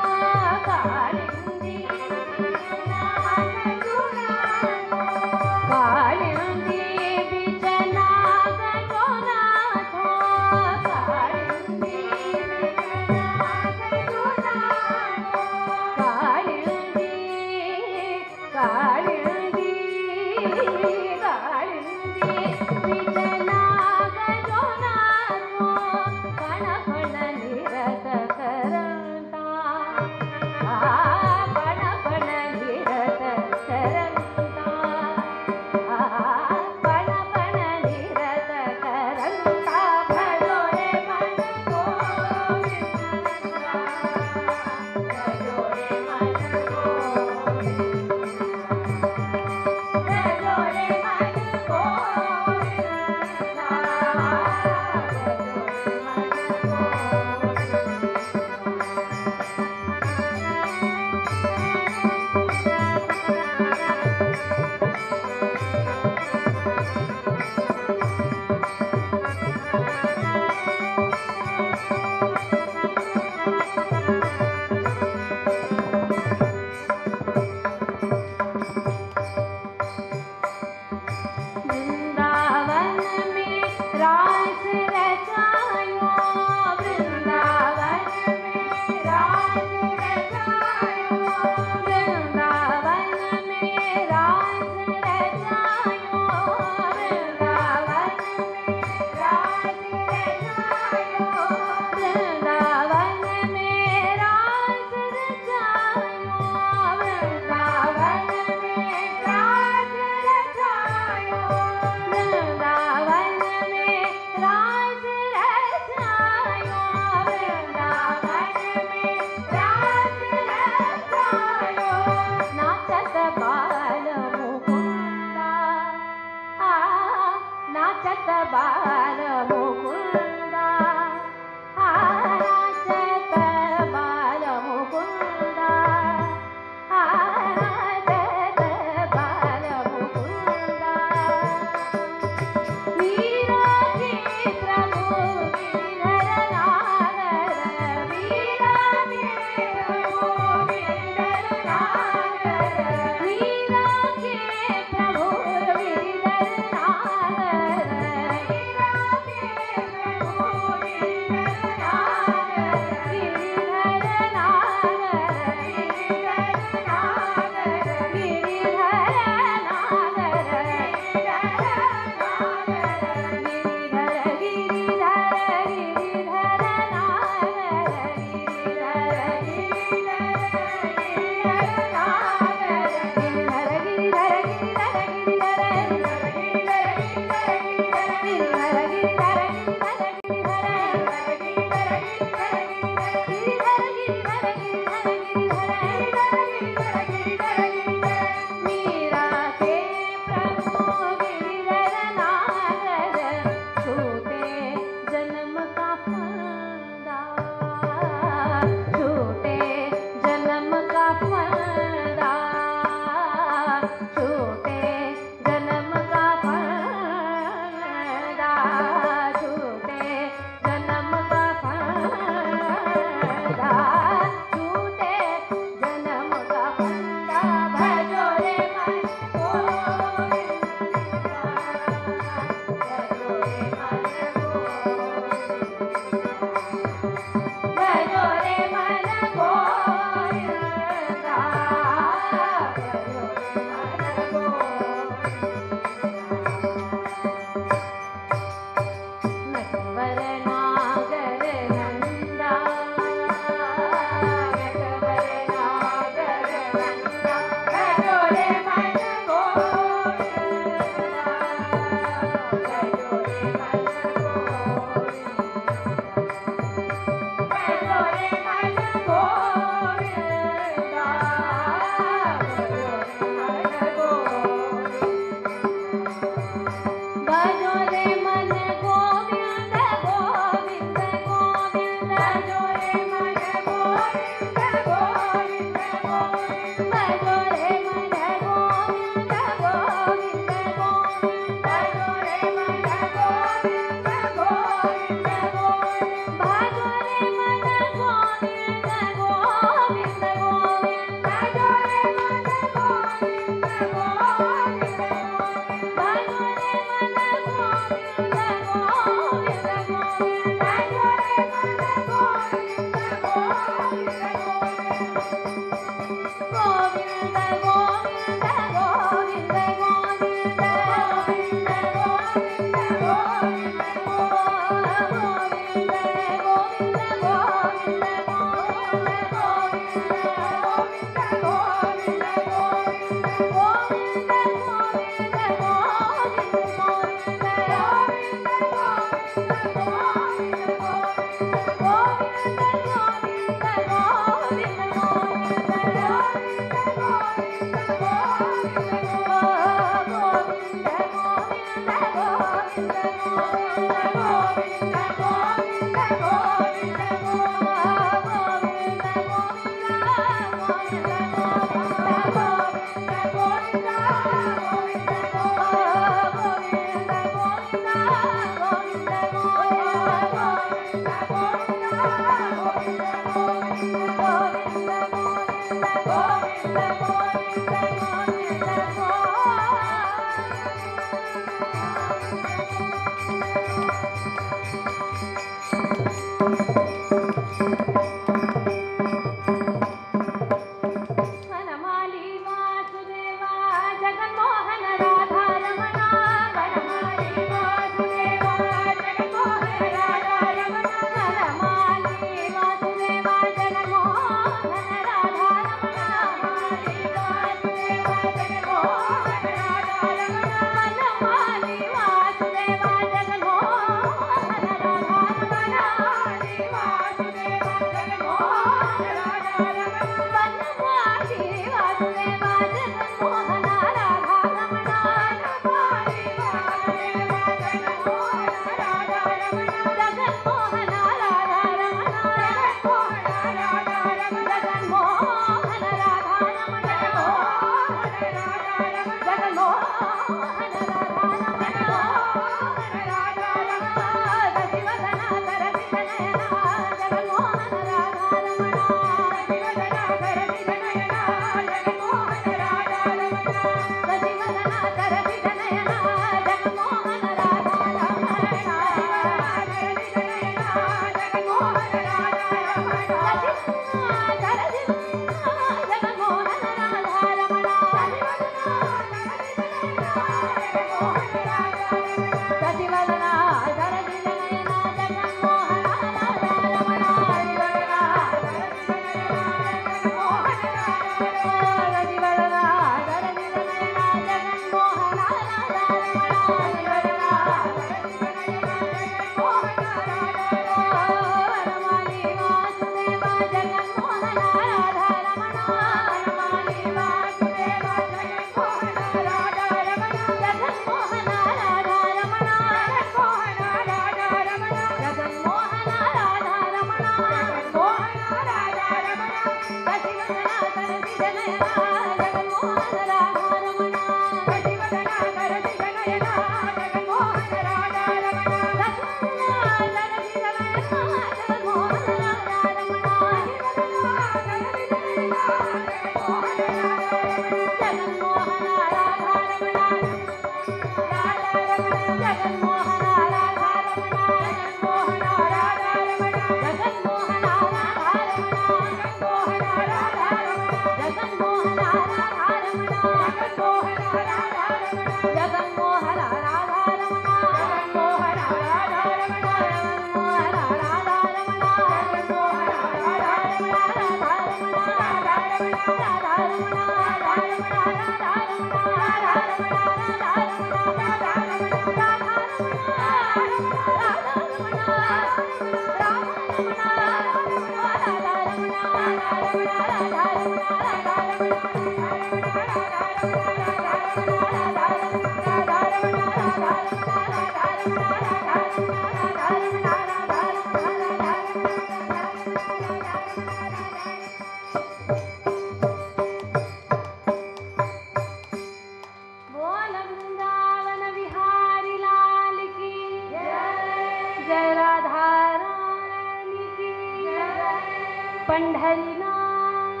जय राधा रानी की जय। पंढरीनाथ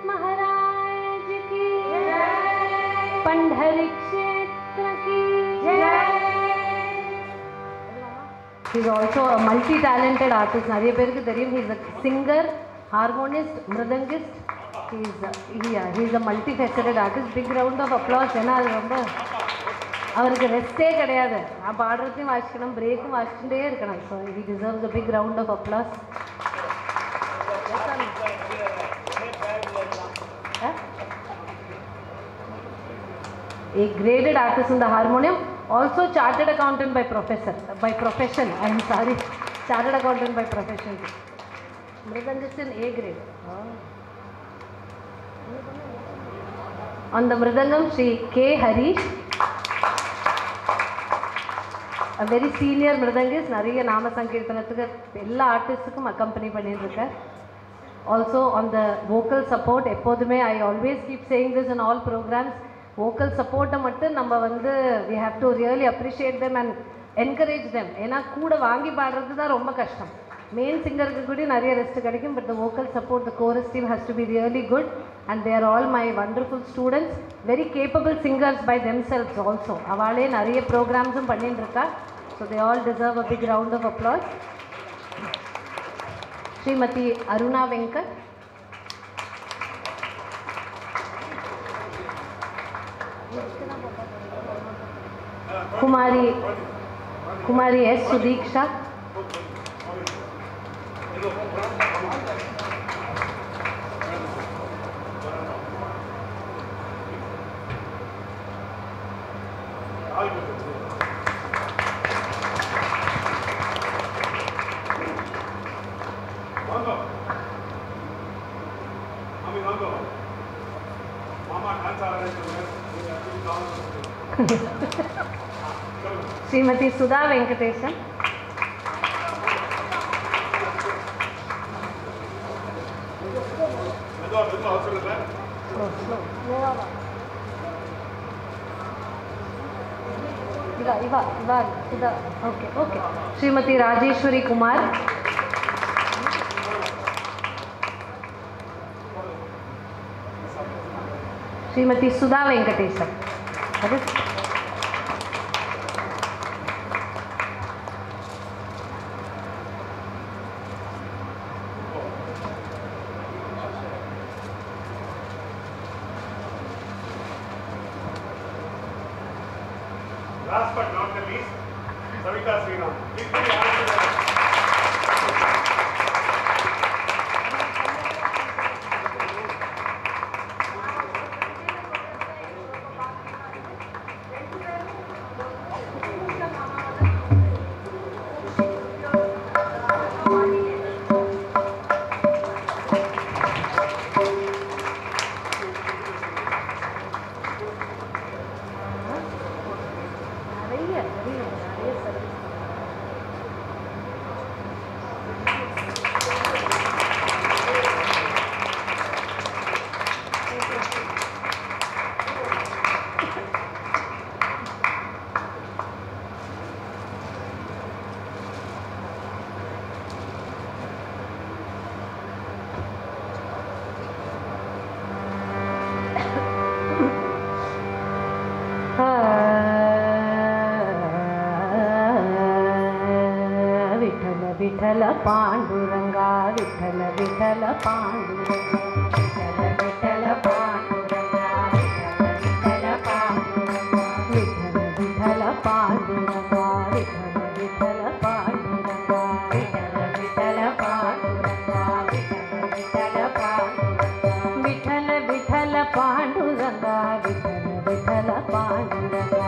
महाराज की जय, पंढरी क्षेत्र की जय. He is also a multi-talented artist. நிறைய பேருக்கு தெரியும். He is a singer, harmonist, mridangist. He is a multifaceted artist. Big round of applause. ஏன்னா அது ரொம்ப அவருக்கு ரெஸ்டே கிடையாது. நான் பாடுறதையும் வாசிக்கணும், பிரேக்கும் வாசிச்சுட்டே இருக்கணும். So he deserves a big round of applause. A graded artist in the harmonium, also chartered accountant by profession. I'm sorry, chartered accountant by profession. Mridangist in A grade. On the mridangam, Sri K. Harish, a very senior mridangist. நிறைய நாம சங்கீர்த்தனத்துக்கு எல்லா ஆர்டிஸ்டுக்கும் accompany பண்ணிட்டு இருக்கார். Also on the vocal support, எப்போதுமே I always keep saying this in all programs. vocal support மட்டும் நம்ம வந்து we have to really appreciate them and encourage them. ஏன்னா கூட வாங்கி பாடுறது தான் ரொம்ப கஷ்டம். மெயின் சிங்கருக்கு கூட நிறைய ரெஸ்ட் கிடைக்கும், but the vocal support, the chorus team has to be really good, and they are all my wonderful students, very capable singers by themselves also. அவளே நிறைய ப்ரோக்ராம்ஸும் பண்ணிட்டு இருக்கா. So they all deserve a big round of applause. Srimati Aruna Venkat, Kumari S. Sudiksha, Srimati Sudha Venkatesan, okay. Srimati Rajeshwari Kumar, Srimati Sudha Venkatesan. Last but not the least, Savita Sriram. Please give me a hand to them. Vitthal Panduranga Vitthal Vitthal Panduranga Vitthal Vitthal Panduranga Vitthal Vitthal Panduranga Vitthal Vitthal Panduranga Vitthal Vitthal Panduranga Vitthal Vitthal Panduranga Vitthal Vitthal Panduranga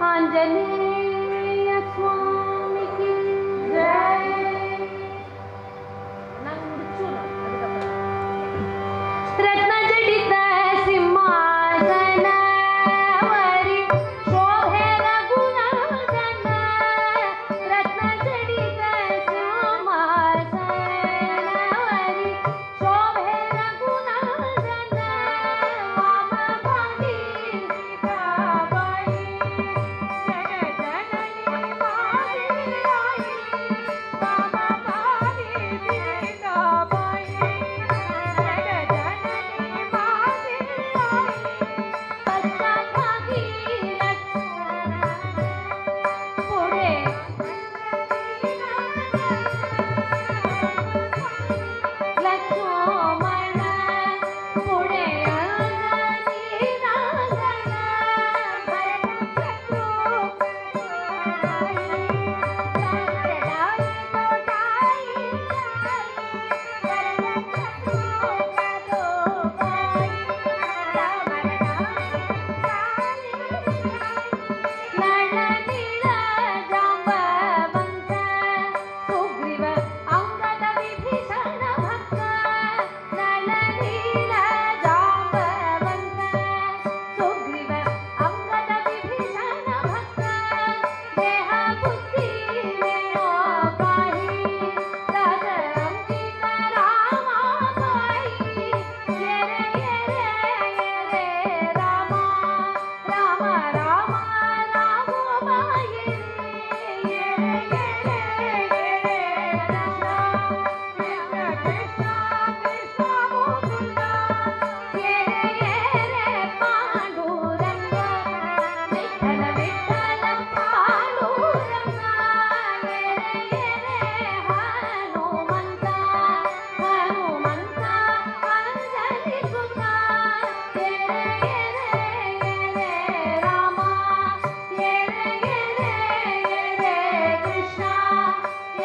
Anjaneya ಸ್ವಾಮಿಗೆ ಜಯ. ನಾನು ಮುಡಿಚೂನು ರತ್ನ ಜಡಿತ ಸಿಂಹಾಸನ worry ಶೋಭೆ ರಘುನಾಥನ. ರತ್ನ ಜಡಿತ ಸಿಂಹಾಸನ worry ಶೋಭೆ ರಘುನಾಥನ. ವಾಮ ಭಾಗಿ ಸೀತಾಬಾಯಿ ಜಗ ಜನನಿ ಮಾತೆಯಾಯಿ. ವಾಮ ಭಾಗಿ ಸೀತಾಬಾಯಿ ಜಗ ಜನನಿ ಮಾತೆಯಾಯಿ. ಪಶ್ಚಾತ್ಭಾಗಿ पुढे लक्ष्मण पुढे अंजनी नागन. भरतशत्रुघ्न रामराई तोटाई भरतशत्रुघ्न तोटाई नळनीळ जांबವಂತ ಸುಗ್ರೀವ ಅಂಗದ ವಿಭೀಷಣ ಭಕ್ತ. ನಳನೀಳ ಜಾಂಬವಂತ ಸುಗ್ರೀವ ಅಂಗದ ವಿಭೀಷಣ ಭಕ್ತ. ದೇಹ ಬುದ್ಧಿ ವೇಣೋ ಪಾಹಿ ರಾಜ ಅಂಕಿತ ರಾಮ ಪಾಹಿ. ಎರೆ ಎರೆ ಎರೆ ರಾಮ ರಾಮ ರಾಮ ರಾಮ ಮಾಯೆ. ಎರೆ ಎರೆ ಎರೆ ಕೃಷ್ಣ ಕೃಷ್ಣ ಕೃಷ್ಣ ಕೃಷ್ಣ ಮುಕುಂದ. ಎರೆ ಎರೆ ಪಾಂಡುರಂಗ ವಿಠಲ ವಿಠಲ ಪಾಂಡುರಂಗ. ಎರೆ ಎರೆ ಹನುಮಂತ ಹನುಮಂತ ಅಂಜನಿ ಸುತ. ಎರೆ ಎರೆ ಎರೆ ರಾಮ ಎರೆ ಎರೆ ಎರೆ ಕೃಷ್ಣ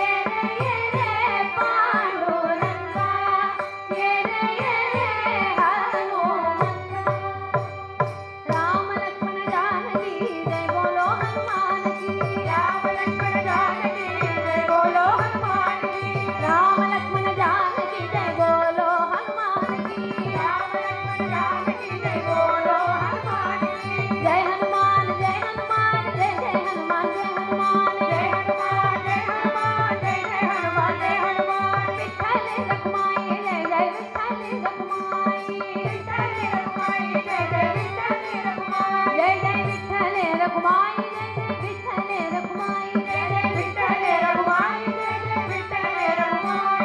ಎರೆ ಎರೆ ಪಾಂಡುರಂಗ. ಎರೆ ಎರೆ ಹನುಮಂತ. राम लक्ष्मण जानकी जय बोलो हनुमान की. राम लक्ष्मण जानकी जय बोलो हनुमान की. राम लक्ष्मण जानकी जय बोलो हनुमान की. राम लक्ष्मण जानकी जय बोलो हनुमान की. जय हनुमान जय हनुमान जय जय हनुमान जय हनुमान जय हनुमान जय हनुमान जय जय हनुमान जय हनुमान. विठ्ठल रखुमाई जय जय विठ्ठल रखुमाई. विठ्ठल रखुमाई जय जय विठ्ठल रखुमाई. जय जय विठ्ठल रखुमाई जय जय विठ्ठल रखुमाई. जय जय विठ्ठल रखुमाई जय जय विठ्ठल रखुमाई.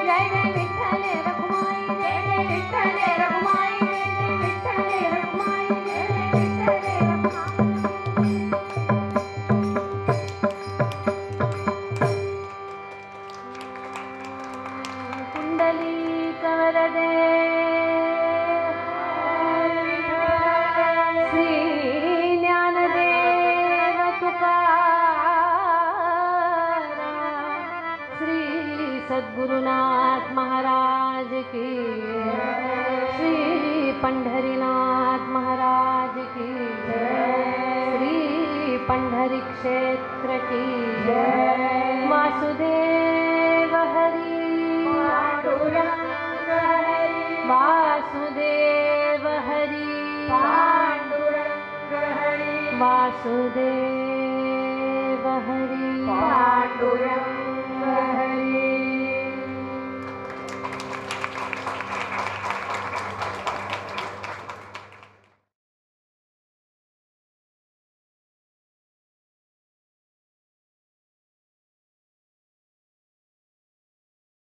जय जय विठ्ठल रखुमाई जय जय विठ्ठल रखुमाई. जय जय विठ्ठल रखुमाई जय जय विठ्ठल रखुमाई. पुंडलीकवरदे श्री ज्ञानदेव तुकाराम. श्री सद्गुरुनाथ महाराज की. श्री पंढरीनाथ महाराज की. श्री पंढरी क्षेत्र की. वासुदेव हरि पांडुरंग हरि. वासुदेव हरि पांडुरंग हरि. वासुदेव हरि